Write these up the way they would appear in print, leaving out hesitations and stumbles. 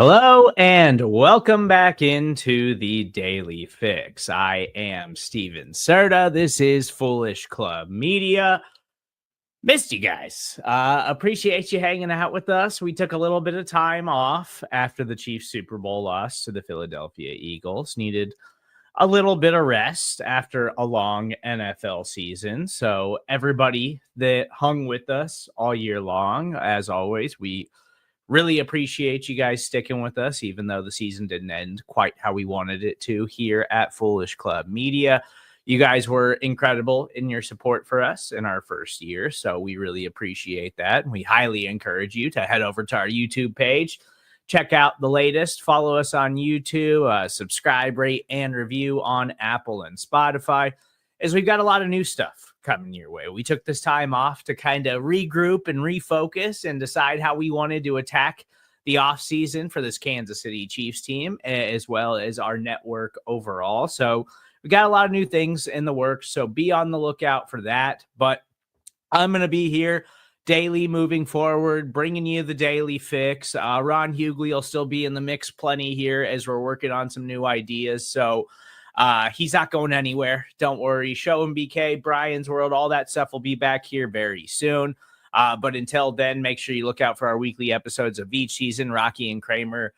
Hello and welcome back into the Daily Fix. I am Steven Serda. This is Foolish Club Media. Missed you guys. Appreciate you hanging out with us. We took a little bit of time off after the Chiefs Super Bowl loss to the Philadelphia Eagles. Needed a little bit of rest after a long NFL season. So everybody that hung with us all year long, as always, we really appreciate you guys sticking with us, even though the season didn't end quite how we wanted it to here at Foolish Club Media. You guys were incredible in your support for us in our first year, so we really appreciate that. We highly encourage you to head over to our YouTube page, check out the latest, follow us on YouTube, subscribe, rate, and review on Apple and Spotify, as we've got a lot of new stuff coming your way. We took this time off to kind of regroup and refocus and decide how we wanted to attack the offseason for this Kansas City Chiefs team, as well as our network overall. So we got a lot of new things in the works, so be on the lookout for that. But I'm going to be here daily moving forward, bringing you the Daily Fix. Ron Hughley will still be in the mix plenty here as we're working on some new ideas. So he's not going anywhere. Don't worry. Show him BK, Brian's World, all that stuff will be back here very soon. But until then, make sure you look out for our weekly episodes of each season. Rocky and Kramer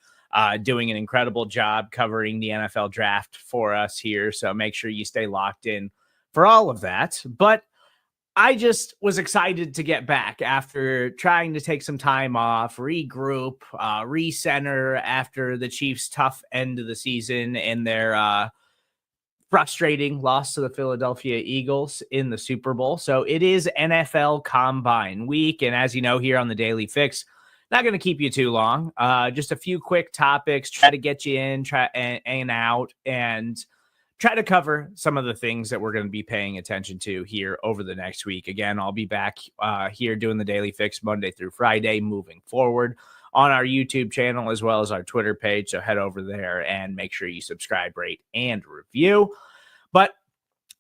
doing an incredible job covering the NFL draft for us here. So make sure you stay locked in for all of that. But I just was excited to get back after trying to take some time off, regroup, recenter after the Chiefs' tough end of the season and their frustrating loss to the Philadelphia Eagles in the Super Bowl. So it is NFL Combine week. And as you know, here on the Daily Fix, not going to keep you too long. Just a few quick topics, try to get you in, try and out, and try to cover some of the things that we're going to be paying attention to here over the next week. Again, I'll be back here doing the Daily Fix Monday through Friday moving forward on our YouTube channel as well as our Twitter page. So head over there and make sure you subscribe, rate, and review. But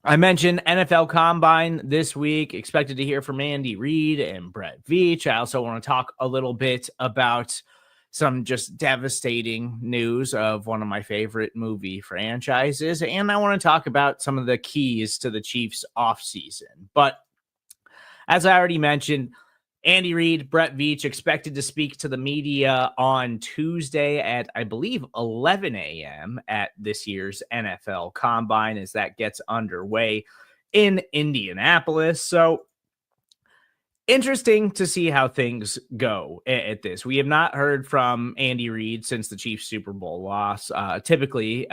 I mentioned NFL Combine this week. Expected to hear from Andy Reid and Brett Veach. I also want to talk a little bit about some just devastating news of one of my favorite movie franchises. And I want to talk about some of the keys to the Chiefs offseason. But as I already mentioned, Andy Reid, Brett Veach expected to speak to the media on Tuesday at, I believe, 11 a.m. at this year's NFL Combine as that gets underway in Indianapolis. So interesting to see how things go at this. We have not heard from Andy Reid since the Chiefs Super Bowl loss. Typically,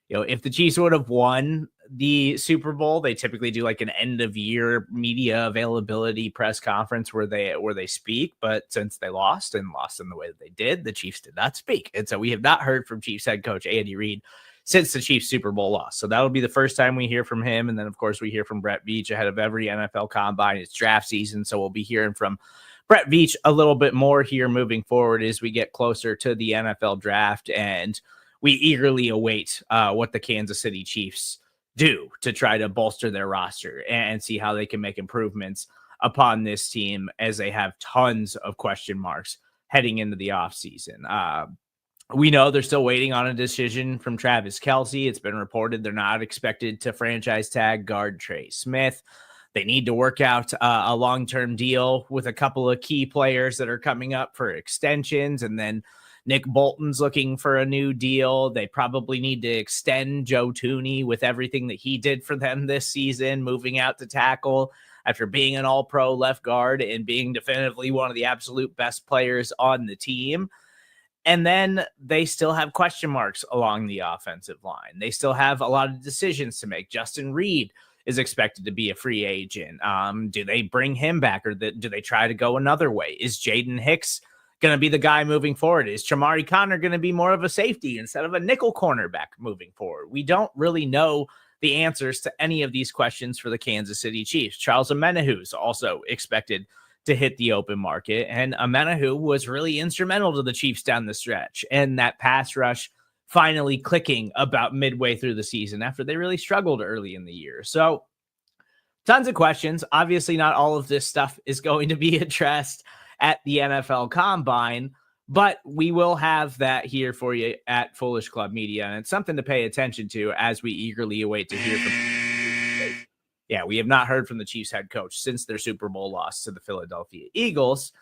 if the Chiefs would have won the Super Bowl, they typically do like an end of year media availability press conference where they speak. But since they lost in the way that they did, the Chiefs did not speak. And so we have not heard from Chiefs head coach Andy Reid since the Chiefs Super Bowl loss. So that'll be the first time we hear from him. And then, of course, we hear from Brett Veach ahead of every NFL Combine. It's draft season, so we'll be hearing from Brett Veach a little bit more here moving forward as we get closer to the NFL draft. And we eagerly await what the Kansas City Chiefs do to try to bolster their roster and see how they can make improvements upon this team as they have tons of question marks heading into the offseason. We know they're still waiting on a decision from Travis Kelce. It's been reported they're not expected to franchise tag guard Trey Smith. They need to work out a long-term deal with a couple of key players that are coming up for extensions. And then Nick Bolton's looking for a new deal. They probably need to extend Joe Thuney with everything that he did for them this season, moving out to tackle after being an all-pro left guard and being definitively one of the absolute best players on the team. And then they still have question marks along the offensive line. They still have a lot of decisions to make. Justin Reed is expected to be a free agent. Do they bring him back or do they try to go another way? Is Jaden Hicks going to be the guy moving forward? Is Chamari Connor going to be more of a safety instead of a nickel cornerback moving forward? We don't really know the answers to any of these questions for the Kansas City Chiefs. Charles Omenihu is also expected to hit the open market, and Omenihu was really instrumental to the Chiefs down the stretch, and that pass rush finally clicking about midway through the season after they really struggled early in the year. So tons of questions. Obviously, not all of this stuff is going to be addressed at the NFL Combine, But we will have that here for you at Foolish Club Media, and it's something to pay attention to as we eagerly await to hear from. Yeah, we have not heard from the Chiefs head coach since their Super Bowl loss to the Philadelphia Eagles.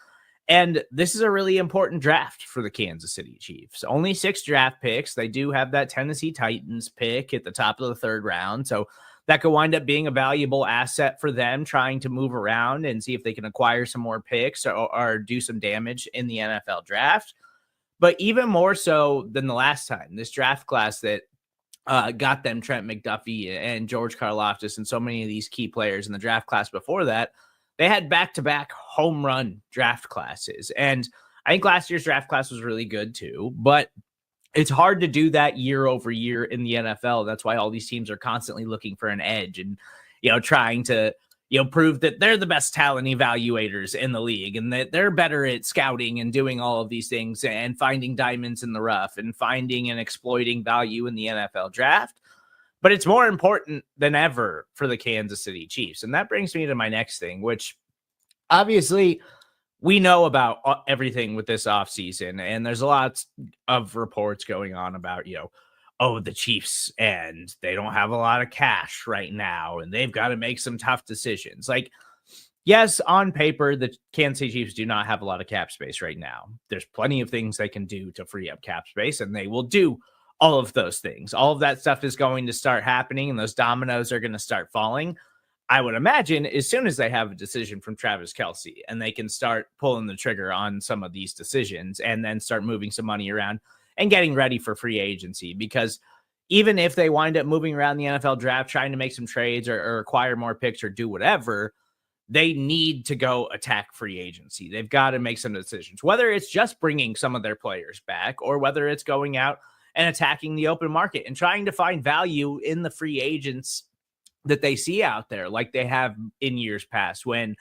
And this is a really important draft for the Kansas City Chiefs. Only 6 draft picks. They do have that Tennessee Titans pick at the top of the 3rd round. So that could wind up being a valuable asset for them, trying to move around and see if they can acquire some more picks or do some damage in the NFL draft. But even more so than the last time, this draft class that got them Trent McDuffie and George Karlaftis and so many of these key players in the draft class before that, they had back-to-back home run draft classes. And I think last year's draft class was really good too, but it's hard to do that year over year in the NFL. That's why all these teams are constantly looking for an edge and, trying to, prove that they're the best talent evaluators in the league and that they're better at scouting and doing all of these things and finding diamonds in the rough and finding and exploiting value in the NFL draft. But it's more important than ever for the Kansas City Chiefs. And that brings me to my next thing, which obviously we know about everything with this offseason. And there's a lot of reports going on about, the Chiefs and they don't have a lot of cash right now and they've got to make some tough decisions. Like, yes, on paper, the Kansas City Chiefs do not have a lot of cap space right now. There's plenty of things they can do to free up cap space, and they will do all of those things. All of that stuff is going to start happening, and those dominoes are going to start falling. I would imagine as soon as they have a decision from Travis Kelce and they can start pulling the trigger on some of these decisions and then start moving some money around and getting ready for free agency. Because even if they wind up moving around the NFL draft, trying to make some trades or acquire more picks or do whatever, they need to go attack free agency. They've got to make some decisions, whether it's just bringing some of their players back or whether it's going out and attacking the open market and trying to find value in the free agents that they see out there, like they have in years past when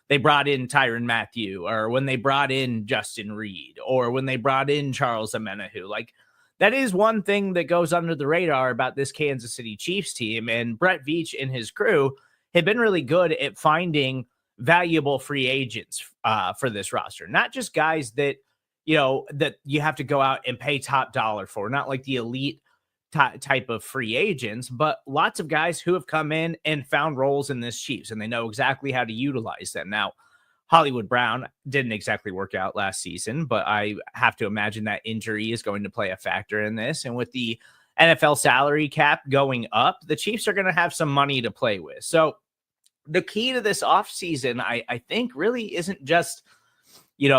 they brought in Tyrann Mathieu or when they brought in Justin Reed or when they brought in Charles Omenihu. Like, that is one thing that goes under the radar about this Kansas City Chiefs team. And Brett Veach and his crew have been really good at finding valuable free agents for this roster, not just guys that, that you have to go out and pay top dollar for, not like the elite type of free agents, but lots of guys who have come in and found roles in this Chiefs and they know exactly how to utilize them. Now, Hollywood Brown didn't exactly work out last season, but I have to imagine that injury is going to play a factor in this. And with the NFL salary cap going up, the Chiefs are going to have some money to play with. So the key to this offseason, I think, really isn't just,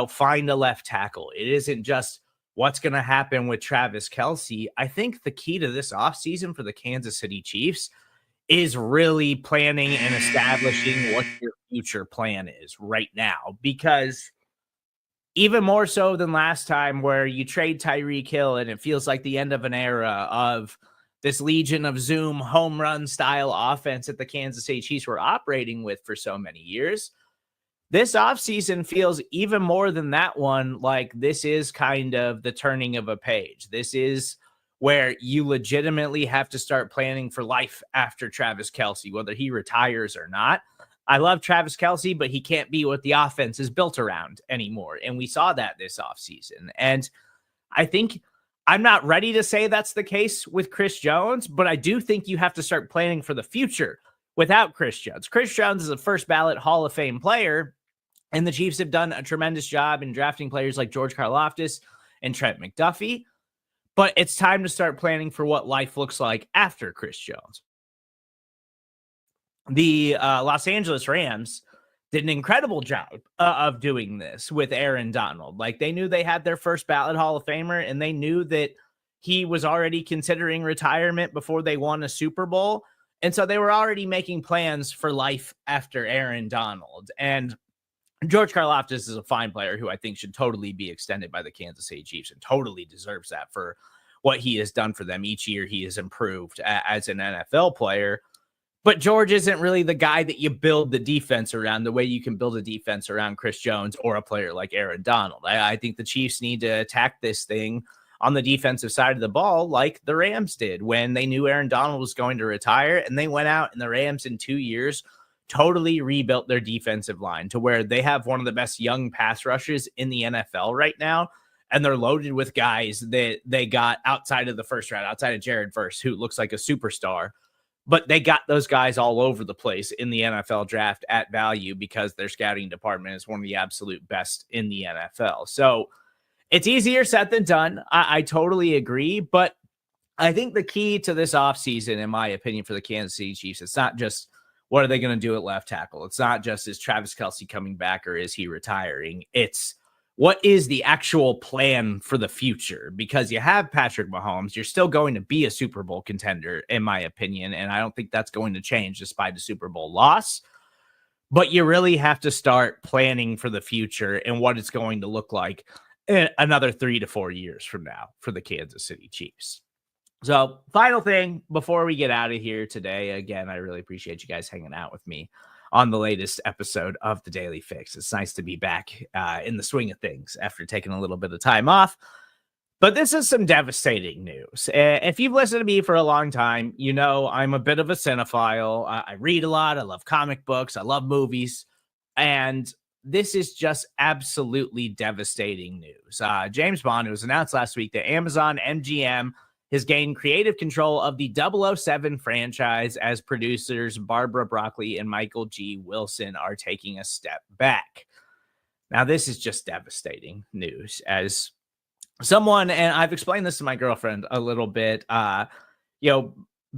find a left tackle. It isn't just what's going to happen with Travis Kelce. I think the key to this offseason for the Kansas City Chiefs is really planning and establishing what your future plan is right now, because even more so than last time where you trade Tyreek Hill and it feels like the end of an era of this Legion of Zoom home run style offense that the Kansas City Chiefs were operating with for so many years. This offseason feels even more than that one like this is kind of the turning of a page. This is where you legitimately have to start planning for life after Travis Kelce, whether he retires or not. I love Travis Kelce, but he can't be what the offense is built around anymore. And we saw that this offseason. And I think I'm not ready to say that's the case with Chris Jones, but I do think you have to start planning for the future without Chris Jones. Chris Jones is a first ballot Hall of Fame player, and the Chiefs have done a tremendous job in drafting players like George Karlaftis and Trent McDuffie. But it's time to start planning for what life looks like after Chris Jones. The Los Angeles Rams did an incredible job of doing this with Aaron Donald. Like, they knew they had their first ballot Hall of Famer, and they knew that he was already considering retirement before they won a Super Bowl. And so they were already making plans for life after Aaron Donald. And George Karlaftis is a fine player who I think should totally be extended by the Kansas City Chiefs and totally deserves that for what he has done for them. Each year he has improved as an NFL player. But George isn't really the guy that you build the defense around the way you can build a defense around Chris Jones or a player like Aaron Donald. I think the Chiefs need to attack this thing on the defensive side of the ball like the Rams did when they knew Aaron Donald was going to retire, and they went out and the Rams in 2 years totally rebuilt their defensive line to where they have one of the best young pass rushers in the NFL right now. and they're loaded with guys that they got outside of the first round, outside of Jared Verse, who looks like a superstar. But they got those guys all over the place in the NFL draft at value because their scouting department is one of the absolute best in the NFL. So it's easier said than done. I totally agree. But I think the key to this offseason, in my opinion, for the Kansas City Chiefs, it's not just what are they going to do at left tackle. It's not just is Travis Kelce coming back or is he retiring? It's what is the actual plan for the future? Because you have Patrick Mahomes, you're still going to be a Super Bowl contender, in my opinion. And I don't think that's going to change despite a Super Bowl loss. But you really have to start planning for the future and what it's going to look like in another 3 to 4 years from now for the Kansas City Chiefs. So final thing before we get out of here today, again, I really appreciate you guys hanging out with me on the latest episode of the Daily Fix. It's nice to be back in the swing of things after taking a little bit of time off. But this is some devastating news. If you've listened to me for a long time, you know I'm a bit of a cinephile. I read a lot. I love comic books. I love movies. And this is just absolutely devastating news. James Bond, it was announced last week that Amazon MGM has gained creative control of the 007 franchise as producers Barbara Broccoli and Michael G. Wilson are taking a step back. Now, this is just devastating news as someone, and I've explained this to my girlfriend a little bit,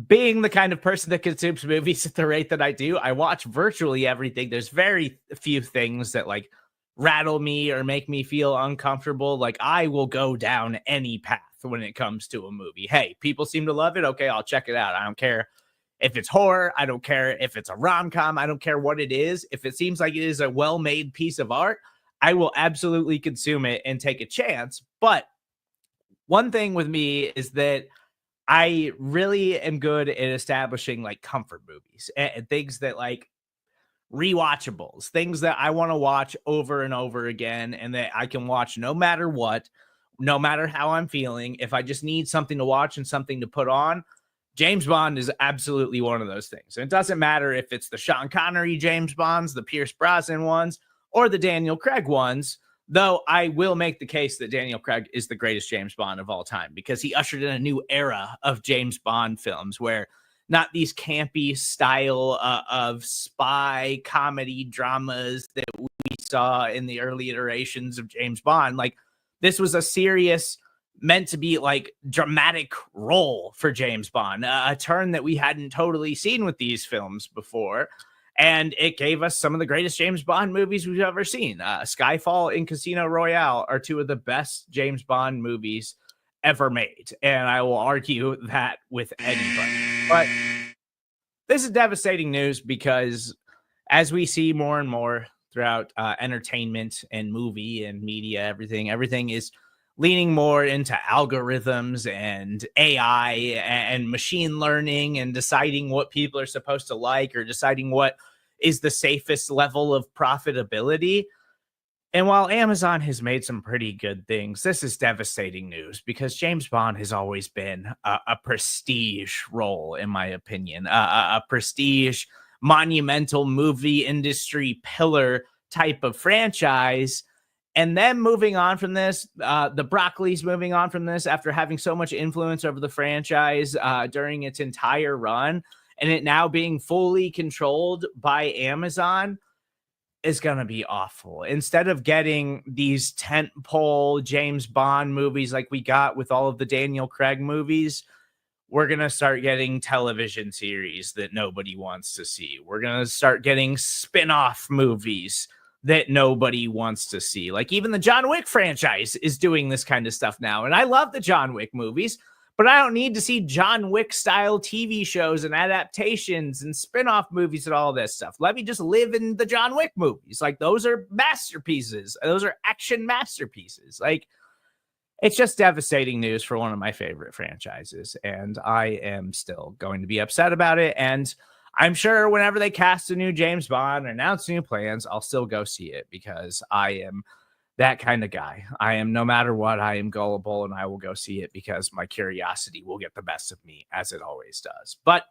being the kind of person that consumes movies at the rate that I do, I watch virtually everything. There's very few things that like rattle me or make me feel uncomfortable. Like I will go down any path when it comes to a movie. Hey, people seem to love it. Okay, I'll check it out. I don't care if it's horror. I don't care if it's a rom-com. I don't care what it is. If it seems like it is a well-made piece of art, I will absolutely consume it and take a chance. But one thing with me is that I really am good at establishing like comfort movies and things that like rewatchables, things that I want to watch over and over again and that I can watch no matter what, no matter how I'm feeling. If I just need something to watch and something to put on, James Bond is absolutely one of those things. And it doesn't matter if it's the Sean Connery James Bonds, the Pierce Brosnan ones, or the Daniel Craig ones, though I will make the case that Daniel Craig is the greatest James Bond of all time because he ushered in a new era of James Bond films where not these campy style of spy comedy dramas that we saw in the early iterations of James Bond. Like, this was a serious, meant to be like dramatic role for James Bond, a turn that we hadn't totally seen with these films before. And it gave us some of the greatest James Bond movies we've ever seen. Skyfall and Casino Royale are two of the best James Bond movies ever made. And I will argue that with anybody. But this is devastating news because as we see more and more throughout entertainment and movie and media, everything is leaning more into algorithms and AI and machine learning and deciding what people are supposed to like or deciding what is the safest level of profitability. And while Amazon has made some pretty good things, this is devastating news because James Bond has always been a prestige role, in my opinion, a prestige monumental movie industry pillar type of franchise. And then moving on from this, the Broccoli's moving on from this after having so much influence over the franchise during its entire run, and it now being fully controlled by Amazon is going to be awful. Instead of getting these tentpole James Bond movies like we got with all of the Daniel Craig movies, we're going to start getting television series that nobody wants to see. We're going to start getting spin-off movies that nobody wants to see. Like even the John Wick franchise is doing this kind of stuff now. And I love the John Wick movies, but I don't need to see John Wick style TV shows and adaptations and spin-off movies and all this stuff. Let me just live in the John Wick movies. Like those are masterpieces. Those are action masterpieces. Like it's just devastating news for one of my favorite franchises. And I am still going to be upset about it. And I'm sure whenever they cast a new James Bond or announce new plans, I'll still go see it because I am that kind of guy. I am, no matter what, I am gullible and I will go see it because my curiosity will get the best of me as it always does. But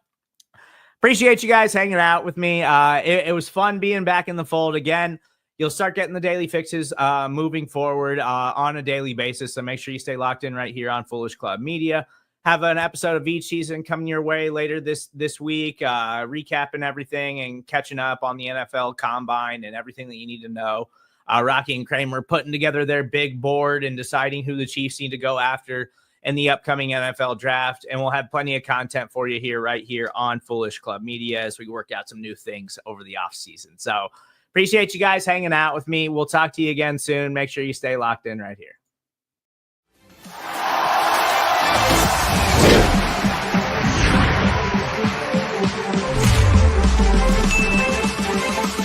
appreciate you guys hanging out with me. It was fun being back in the fold again. you'll start getting the daily fixes moving forward on a daily basis. So make sure you stay locked in right here on Foolish Club Media. Have an episode of each season coming your way later this week, recapping everything and catching up on the NFL Combine and everything that you need to know. Rocky and Kramer putting together their big board and deciding who the Chiefs need to go after in the upcoming NFL draft. And we'll have plenty of content for you right here on Foolish Club Media as we work out some new things over the offseason. So appreciate you guys hanging out with me. We'll talk to you again soon. Make sure you stay locked in right here.